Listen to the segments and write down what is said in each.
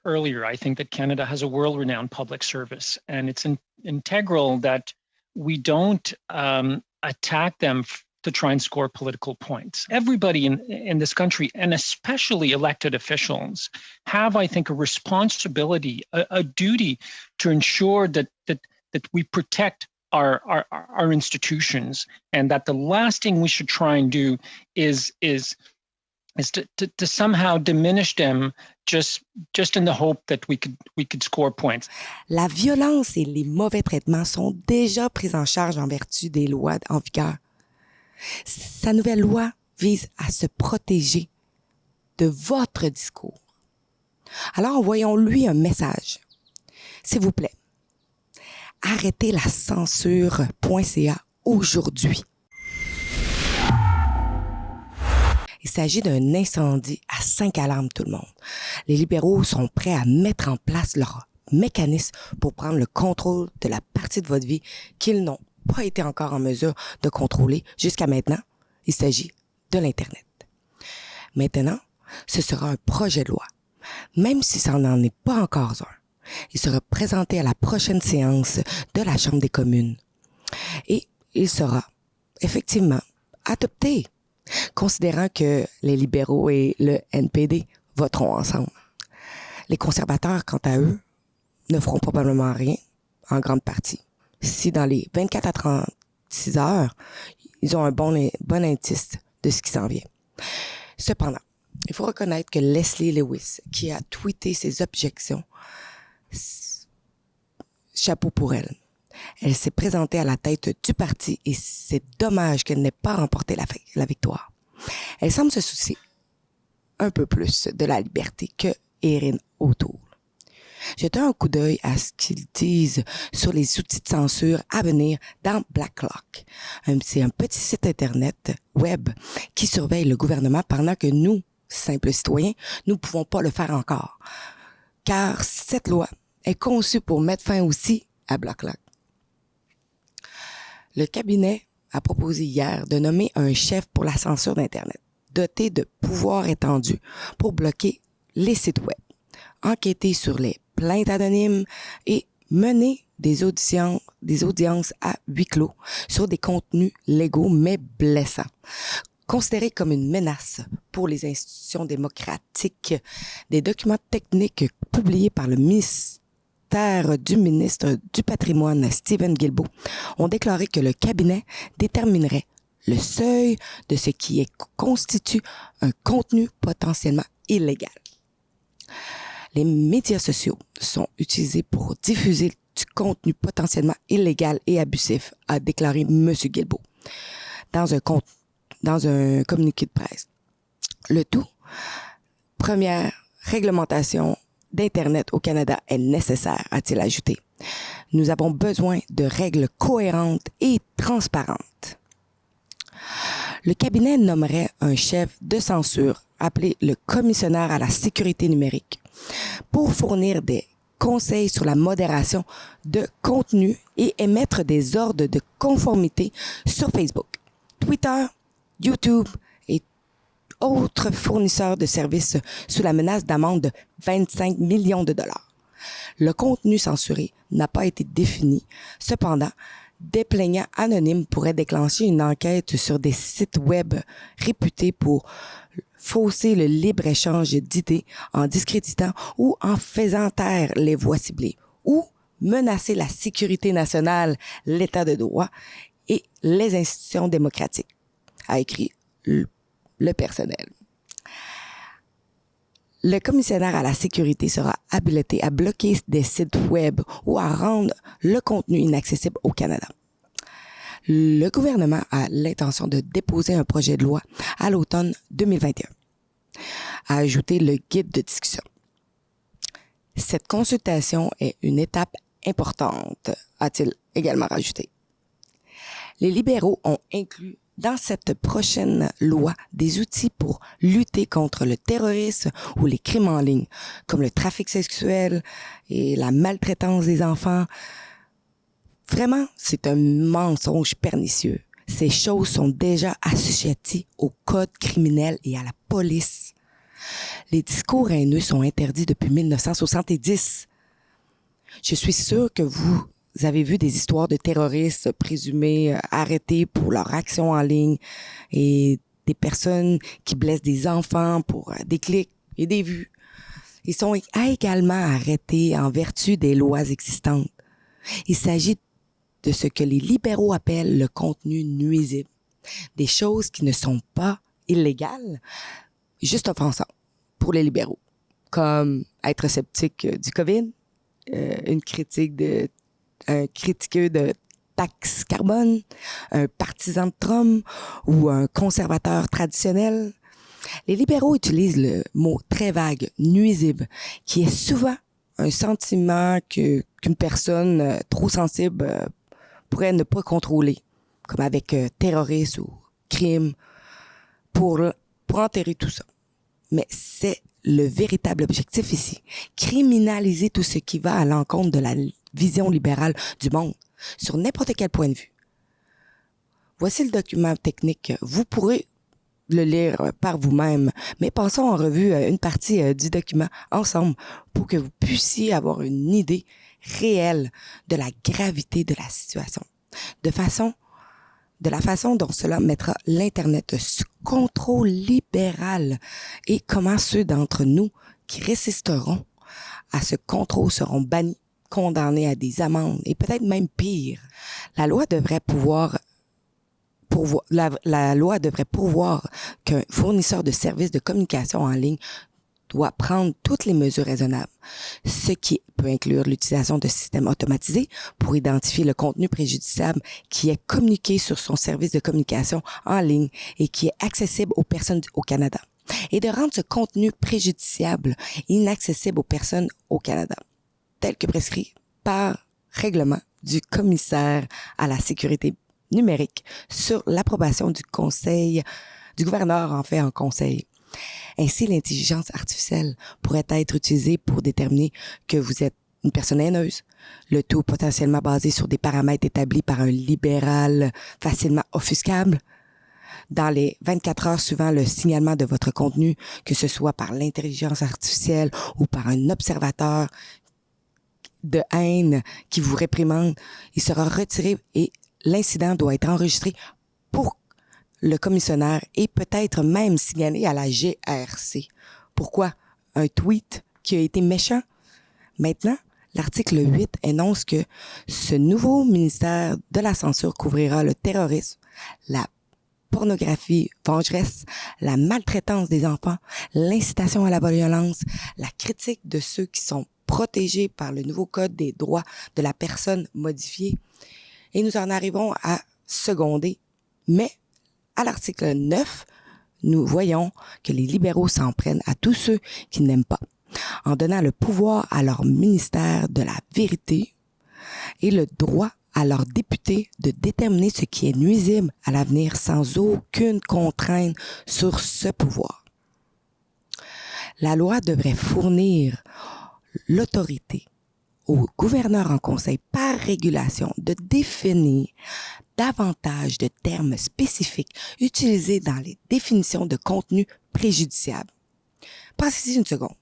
earlier, I think that Canada has a world-renowned public service, and it's integral that we don't attack them to try and score political points. Everybody in this country, and especially elected officials, have, I think, a responsibility, a duty to ensure that we protect our institutions, and that the last thing we should try and do is to somehow diminish them just in the hope that we could score points. La violence et les mauvais traitements sont déjà pris en charge en vertu des lois en vigueur. Sa nouvelle loi vise à se protéger de votre discours. Alors envoyons-lui un message. S'il vous plaît, arrêtez la censure.ca aujourd'hui. Il s'agit d'un incendie à 5 alarmes, tout le monde. Les libéraux sont prêts à mettre en place leur mécanisme pour prendre le contrôle de la partie de votre vie qu'ils n'ont pas été encore en mesure de contrôler jusqu'à maintenant. Il s'agit de l'Internet. Maintenant, ce sera un projet de loi. Même si ça n'en est pas encore un, il sera présenté à la prochaine séance de la Chambre des communes. Et il sera effectivement adopté, considérant que les libéraux et le NPD voteront ensemble. Les conservateurs, quant à eux, ne feront probablement rien, en grande partie. Si dans les 24 à 36 heures, ils ont un bon indice de ce qui s'en vient. Cependant, il faut reconnaître que Leslie Lewis, qui a tweeté ses objections, chapeau pour elle. Elle s'est présentée à la tête du parti et c'est dommage qu'elle n'ait pas remporté la victoire. Elle semble se soucier un peu plus de la liberté que Erin O'Toole. Jetez un coup d'œil à ce qu'ils disent sur les outils de censure à venir dans Blacklock. C'est un petit site Internet web qui surveille le gouvernement pendant que nous, simples citoyens, nous ne pouvons pas le faire encore. Car cette loi est conçue pour mettre fin aussi à Blacklock. Le cabinet a proposé hier de nommer un chef pour la censure d'Internet, doté de pouvoirs étendus pour bloquer les sites web, enquêter sur les plaintes anonymes et mener des audiences à huis clos sur des contenus légaux mais blessants. Considérés comme une menace pour les institutions démocratiques, des documents techniques publiés par le ministère du ministre du Patrimoine, Steven Guilbeault, ont déclaré que le cabinet déterminerait le seuil de ce qui constitue un contenu potentiellement illégal. Les médias sociaux sont utilisés pour diffuser du contenu potentiellement illégal et abusif, a déclaré M. Guilbeault dans un communiqué de presse. Le tout, première réglementation d'Internet au Canada est nécessaire, a-t-il ajouté. Nous avons besoin de règles cohérentes et transparentes. Le cabinet nommerait un chef de censure appelé le commissionnaire à la sécurité numérique pour fournir des conseils sur la modération de contenu et émettre des ordres de conformité sur Facebook, Twitter, YouTube et autres fournisseurs de services sous la menace d'amende de 25 millions de dollars. Le contenu censuré n'a pas été défini. Cependant, des plaignants anonymes pourraient déclencher une enquête sur des sites web réputés pour fausser le libre-échange d'idées en discréditant ou en faisant taire les voix ciblées ou menacer la sécurité nationale, l'état de droit et les institutions démocratiques, a écrit le personnel. Le commissionnaire à la sécurité sera habilité à bloquer des sites web ou à rendre le contenu inaccessible au Canada. Le gouvernement a l'intention de déposer un projet de loi à l'automne 2021, a ajouté le guide de discussion. Cette consultation est une étape importante, a-t-il également rajouté. Les libéraux ont inclus dans cette prochaine loi des outils pour lutter contre le terrorisme ou les crimes en ligne, comme le trafic sexuel et la maltraitance des enfants. Vraiment, c'est un mensonge pernicieux. Ces choses sont déjà assujetties au code criminel et à la police. Les discours haineux sont interdits depuis 1970. Je suis sûre que vous avez vu des histoires de terroristes présumés arrêtés pour leur action en ligne et des personnes qui blessent des enfants pour des clics et des vues. Ils sont également arrêtés en vertu des lois existantes. Il s'agit de ce que les libéraux appellent le contenu nuisible. Des choses qui ne sont pas illégales, juste offensantes pour les libéraux, comme être sceptique du COVID, un critiqueux de taxe carbone, un partisan de Trump ou un conservateur traditionnel. Les libéraux utilisent le mot très vague, nuisible, qui est souvent un sentiment qu'une personne trop sensible pourrait ne pas contrôler, comme avec terrorisme ou crime, pour enterrer tout ça. Mais c'est le véritable objectif ici, criminaliser tout ce qui va à l'encontre de la vision libérale du monde, sur n'importe quel point de vue. Voici le document technique. Vous pourrez le lire par vous-même, mais passons en revue une partie du document ensemble pour que vous puissiez avoir une idée réelle de la gravité de la situation, de la façon dont cela mettra l'Internet sous contrôle libéral et comment ceux d'entre nous qui résisteront à ce contrôle seront bannis, condamnés à des amendes et peut-être même pire. La loi devrait pourvoir qu'un fournisseur de services de communication en ligne doit prendre toutes les mesures raisonnables, ce qui peut inclure l'utilisation de systèmes automatisés pour identifier le contenu préjudiciable qui est communiqué sur son service de communication en ligne et qui est accessible aux personnes au Canada, et de rendre ce contenu préjudiciable inaccessible aux personnes au Canada, tel que prescrit par règlement du commissaire à la sécurité numérique sur l'approbation du gouverneur en conseil. Ainsi, l'intelligence artificielle pourrait être utilisée pour déterminer que vous êtes une personne haineuse, le tout potentiellement basé sur des paramètres établis par un libéral facilement offuscable. Dans les 24 heures suivant le signalement de votre contenu, que ce soit par l'intelligence artificielle ou par un observateur de haine qui vous réprimande, il sera retiré et l'incident doit être enregistré pour le commissionnaire et peut-être même signalé à la GRC. Pourquoi? Un tweet qui a été méchant? Maintenant, l'article 8 énonce que ce nouveau ministère de la censure couvrira le terrorisme, la pornographie vengeresse, la maltraitance des enfants, l'incitation à la violence, la critique de ceux qui sont protégés par le nouveau Code des droits de la personne modifié. Et nous en arrivons à seconder. Mais à l'article 9, nous voyons que les libéraux s'en prennent à tous ceux qui n'aiment pas, en donnant le pouvoir à leur ministère de la vérité et le droit à leurs députés de déterminer ce qui est nuisible à l'avenir sans aucune contrainte sur ce pouvoir. La loi devrait fournir l'autorité au gouverneur en conseil par régulation de définir davantage de termes spécifiques utilisés dans les définitions de contenu préjudiciable. Pensez-y une seconde.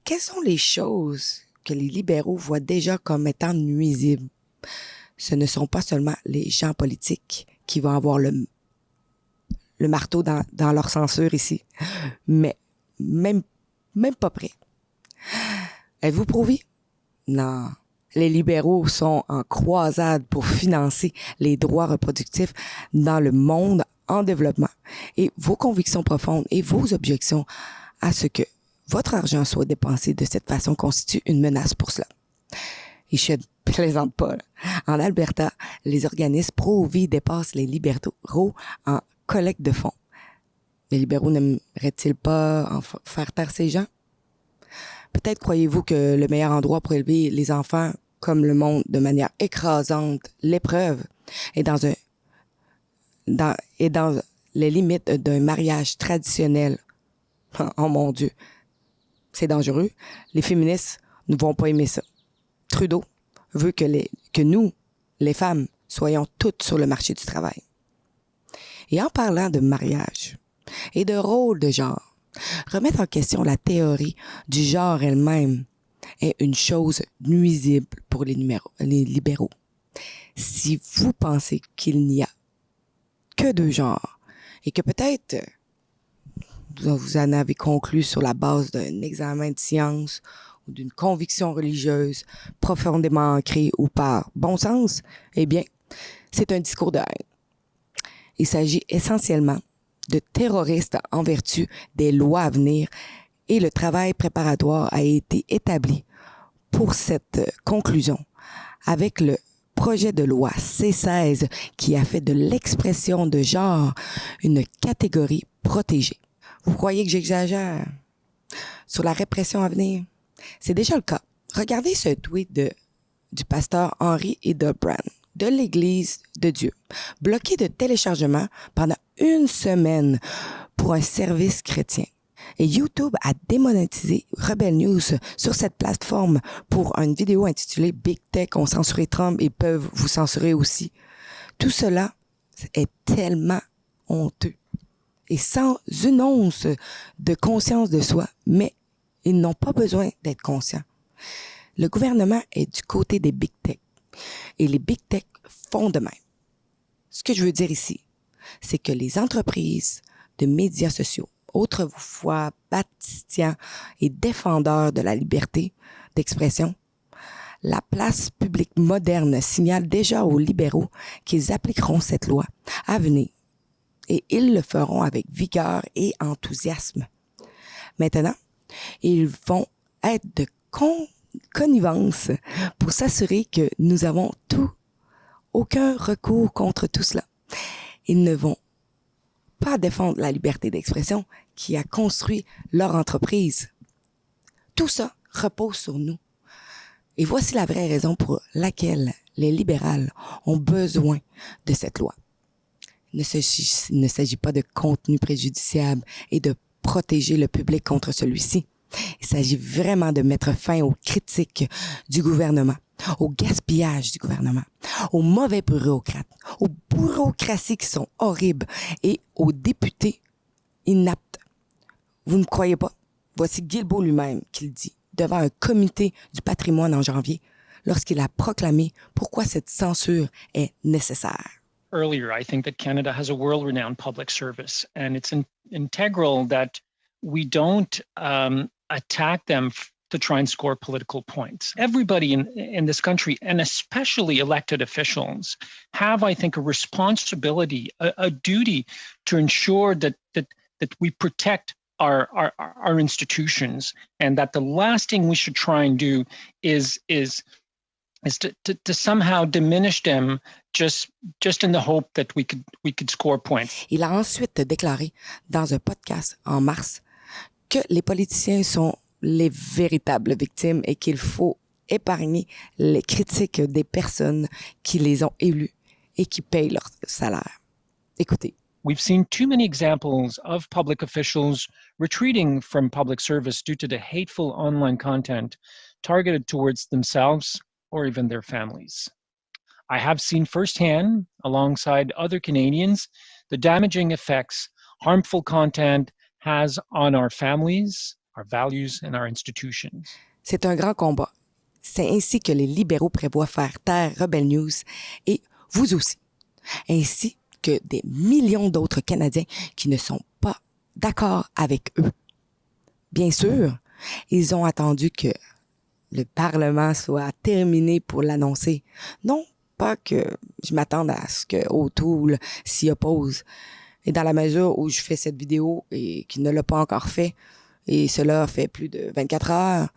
Quelles sont les choses que les libéraux voient déjà comme étant nuisibles? Ce ne sont pas seulement les gens politiques qui vont avoir le marteau dans leur censure ici, mais même pas près. Êtes-vous prouvé? Non. Les libéraux sont en croisade pour financer les droits reproductifs dans le monde en développement. Et vos convictions profondes et vos objections à ce que votre argent soit dépensé de cette façon constituent une menace pour cela. Et je ne plaisante pas. En Alberta, les organismes pro-vie dépassent les libéraux en collecte de fonds. Les libéraux n'aimeraient-ils pas faire taire ces gens? Peut-être croyez-vous que le meilleur endroit pour élever les enfants, comme le monde de manière écrasante, l'épreuve, est dans les limites d'un mariage traditionnel. Oh mon Dieu, c'est dangereux. Les féministes ne vont pas aimer ça. Trudeau veut que nous, les femmes, soyons toutes sur le marché du travail. Et en parlant de mariage et de rôle de genre, Remettre en question la théorie du genre elle-même est une chose nuisible pour les libéraux. Si vous pensez qu'il n'y a que deux genres et que peut-être vous en avez conclu sur la base d'un examen de science ou d'une conviction religieuse profondément ancrée ou par bon sens, eh bien, c'est un discours de haine. Il s'agit essentiellement de terroristes en vertu des lois à venir et le travail préparatoire a été établi pour cette conclusion avec le projet de loi C-16 qui a fait de l'expression de genre une catégorie protégée. Vous croyez que j'exagère sur la répression à venir? C'est déjà le cas. Regardez ce tweet du pasteur Henry Hildebrand de l'Église de Dieu, bloqué de téléchargement pendant une semaine pour un service chrétien. Et YouTube a démonétisé Rebel News sur cette plateforme pour une vidéo intitulée Big Tech ont censuré Trump et peuvent vous censurer aussi. Tout cela est tellement honteux et sans une once de conscience de soi, mais ils n'ont pas besoin d'être conscients. Le gouvernement est du côté des Big Tech et les Big Tech font de même. Ce que je veux dire ici, c'est que les entreprises de médias sociaux, autrefois baptistiens et défendeurs de la liberté d'expression, la place publique moderne signale déjà aux libéraux qu'ils appliqueront cette loi à venir et ils le feront avec vigueur et enthousiasme. Maintenant, ils vont être de connivence pour s'assurer que nous avons aucun recours contre tout cela. Ils ne vont pas défendre la liberté d'expression qui a construit leur entreprise. Tout ça repose sur nous. Et voici la vraie raison pour laquelle les libérales ont besoin de cette loi. Il ne s'agit pas de contenu préjudiciable et de protéger le public contre celui-ci. Il s'agit vraiment de mettre fin aux critiques du gouvernement, au gaspillage du gouvernement, aux mauvais bureaucrates, aux bureaucraties qui sont horribles et aux députés inaptes. Vous ne croyez pas? Voici Guilbeault lui-même qui le dit devant un comité du patrimoine en janvier lorsqu'il a proclamé pourquoi cette censure est nécessaire. Earlier, I think that Canada has a world-renowned public service, and it's integral that we don't attack them to try and score political points. Everybody in this country, and especially elected officials, have, I think, a responsibility, a duty to ensure that we protect our institutions, and that the last thing we should try and do is to somehow diminish them just in the hope that we could score points. Il a ensuite déclaré dans un podcast en mars que les politiciens sont les véritables victimes et qu'il faut épargner les critiques des personnes qui les ont élus et qui payent leur salaire. Écoutez. We've seen too many examples of public officials retreating from public service due to the hateful online content targeted towards themselves or even their families. I have seen firsthand, alongside other Canadians, the damaging effects harmful content has on our families, our values, and our institutions. C'est un grand combat. C'est ainsi que les libéraux prévoient faire taire Rebel News et vous aussi, ainsi que des millions d'autres Canadiens qui ne sont pas d'accord avec eux. Bien sûr, ils ont attendu que le Parlement soit terminé pour l'annoncer. Non pas que je m'attende à ce que O'Toole s'y oppose. Et dans la mesure où je fais cette vidéo et qu'il ne l'a pas encore fait, et cela fait plus de 24 heures,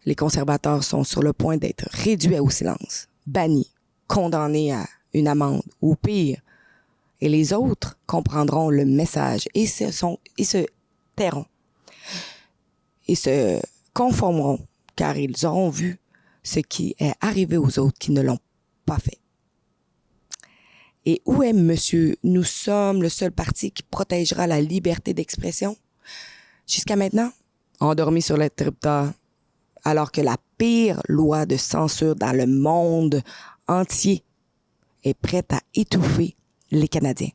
les conservateurs sont sur le point d'être réduits au silence, bannis, condamnés à une amende ou pire. Et les autres comprendront le message et se tairont et se conformeront car ils auront vu ce qui est arrivé aux autres qui ne l'ont pas fait. Et où est monsieur? Nous sommes le seul parti qui protégera la liberté d'expression. Jusqu'à maintenant, endormi sur l'interrupteur, alors que la pire loi de censure dans le monde entier est prête à étouffer les Canadiens.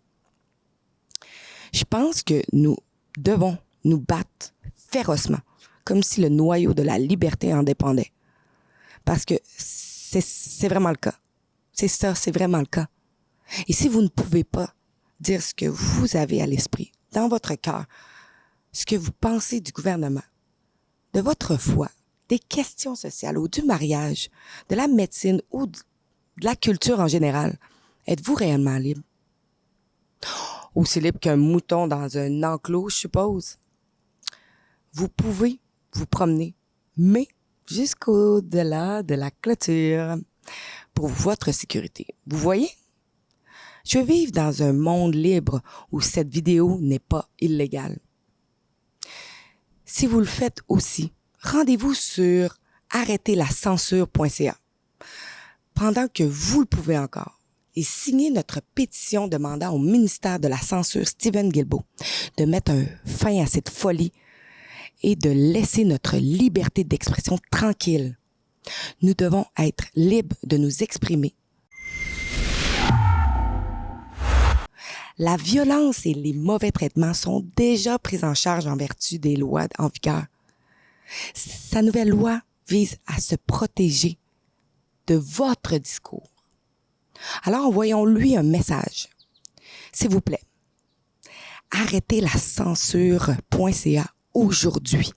Je pense que nous devons nous battent férocement, comme si le noyau de la liberté en dépendait. Parce que c'est vraiment le cas. C'est ça, c'est vraiment le cas. Et si vous ne pouvez pas dire ce que vous avez à l'esprit, dans votre cœur, ce que vous pensez du gouvernement, de votre foi, des questions sociales ou du mariage, de la médecine ou de la culture en général, êtes-vous réellement libre? Aussi libre qu'un mouton dans un enclos, je suppose. Vous pouvez vous promener, mais jusqu'au-delà de la clôture, pour votre sécurité. Vous voyez? Je veux vivre dans un monde libre où cette vidéo n'est pas illégale. Si vous le faites aussi, rendez-vous sur arrêtezlascensure.ca pendant que vous le pouvez encore et signez notre pétition demandant au ministère de la Censure, Steven Guilbeault, de mettre un fin à cette folie et de laisser notre liberté d'expression tranquille. Nous devons être libres de nous exprimer. La violence et les mauvais traitements sont déjà pris en charge en vertu des lois en vigueur. Sa nouvelle loi vise à se protéger de votre discours. Alors envoyons-lui un message. S'il vous plaît, arrêtez la censure.ca aujourd'hui.